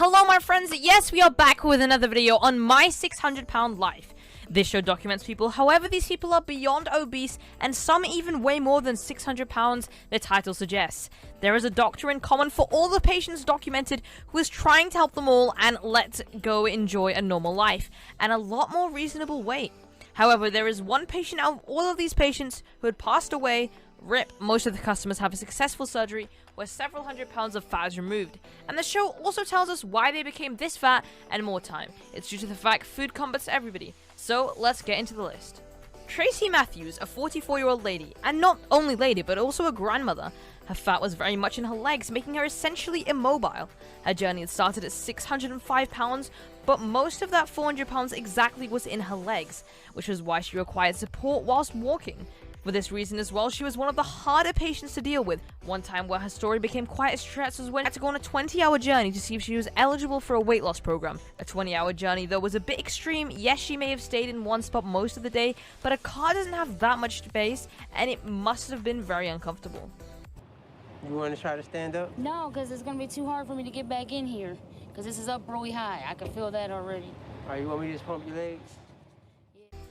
Hello my friends, yes we are back with another video on my 600-pound life. This show documents people, however these people are beyond obese and some even weigh more than 600 pounds, the title suggests. There is a doctor in common for all the patients documented who is trying to help them all and let go enjoy a normal life, and a lot more reasonable weight. However, there is one patient out of all of these patients who had passed away. RIP, most of the customers have a successful surgery where several hundred pounds of fat is removed, and the show also tells us why they became this fat and more time. It's due to the fact food comforts everybody. So let's get into the list. Tracy Matthews, a 44-year-old lady, and not only lady but also a grandmother. Her fat was very much in her legs, making her essentially immobile. Her journey had started at 605 pounds, but most of that 400 pounds exactly was in her legs, which was why she required support whilst walking. For this reason as well, she was one of the harder patients to deal with. One time where her story became quite a stretch was when she had to go on a 20-hour journey to see if she was eligible for a weight loss program. A 20-hour journey though was a bit extreme. Yes, she may have stayed in one spot most of the day, but a car doesn't have that much space and it must have been very uncomfortable. You want to try to stand up? No, because it's going to be too hard for me to get back in here. Because this is up really high. I can feel that already. All right, you want me to just pump your legs?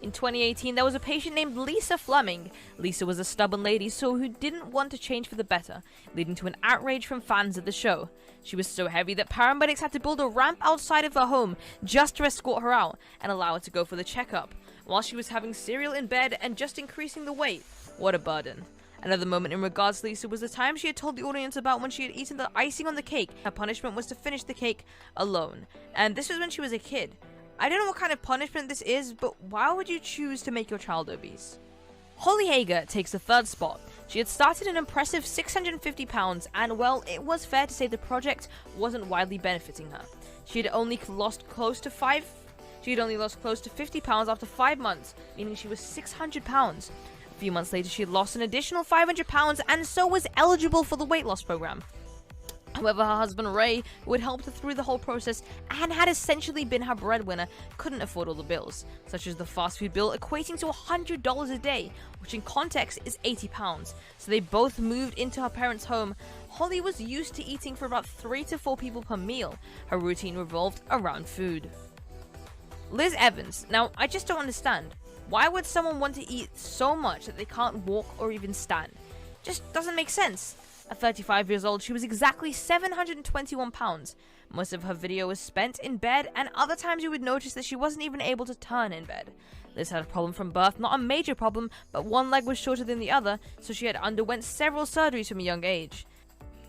In 2018, there was a patient named Lisa Fleming. Lisa was a stubborn lady who didn't want to change for the better, leading to an outrage from fans of the show. She was so heavy that paramedics had to build a ramp outside of her home just to escort her out and allow her to go for the checkup, while she was having cereal in bed and just increasing the weight. What a burden. Another moment in regards to Lisa was the time she had told the audience about when she had eaten the icing on the cake. Her punishment was to finish the cake alone, and this was when she was a kid. I don't know what kind of punishment this is, but why would you choose to make your child obese? Holly Hager takes the third spot. She had started an impressive 650 pounds, and well, it was fair to say the project wasn't widely benefiting her. She had only lost close to 50 pounds after 5 months, meaning she was 600 pounds. A few months later, she had lost an additional 500 pounds and so was eligible for the weight loss program. However, her husband Ray, who had helped her through the whole process and had essentially been her breadwinner, couldn't afford all the bills, such as the fast food bill equating to $100 a day, which in context is 80 pounds. So they both moved into her parents' home. Holly was used to eating for about 3 to 4 people per meal. Her routine revolved around food. Liz Evans. Now, I just don't understand. Why would someone want to eat so much that they can't walk or even stand? Just doesn't make sense. At 35 years old, she was exactly 721 pounds. Most of her video was spent in bed, and other times you would notice that she wasn't even able to turn in bed. Liz had a problem from birth, not a major problem, but one leg was shorter than the other, so she had underwent several surgeries from a young age.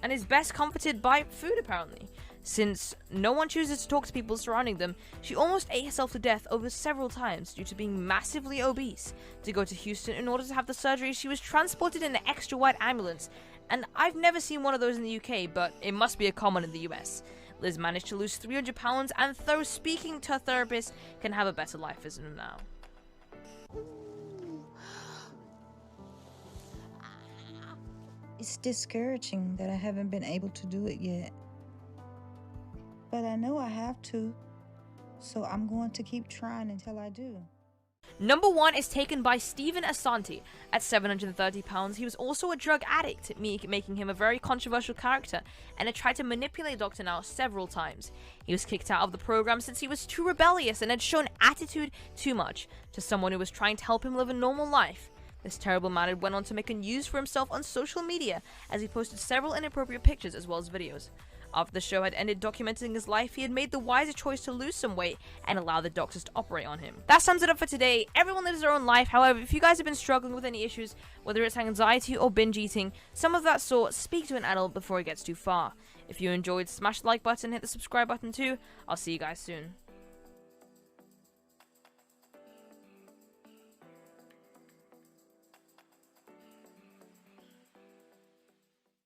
And is best comforted by food apparently. Since no one chooses to talk to people surrounding them, she almost ate herself to death over several times due to being massively obese. To go to Houston in order to have the surgery, she was transported in an extra wide ambulance, and I've never seen one of those in the UK, but it must be a common in the US. Liz managed to lose 300 pounds and though speaking to her therapist, can have a better life as of now. It's discouraging that I haven't been able to do it yet. But I know I have to, so I'm going to keep trying until I do. Number 1 is taken by Stephen Asante. At 730 pounds, he was also a drug addict, making him a very controversial character, and had tried to manipulate Dr. Now several times. He was kicked out of the program since he was too rebellious and had shown attitude too much to someone who was trying to help him live a normal life. This terrible man went on to make a news for himself on social media, as he posted several inappropriate pictures as well as videos. After the show had ended documenting his life, he had made the wiser choice to lose some weight and allow the doctors to operate on him. That sums it up for today. Everyone lives their own life. However, if you guys have been struggling with any issues, whether it's anxiety or binge eating, some of that sort, speak to an adult before it gets too far. If you enjoyed, smash the like button, hit the subscribe button too. I'll see you guys soon.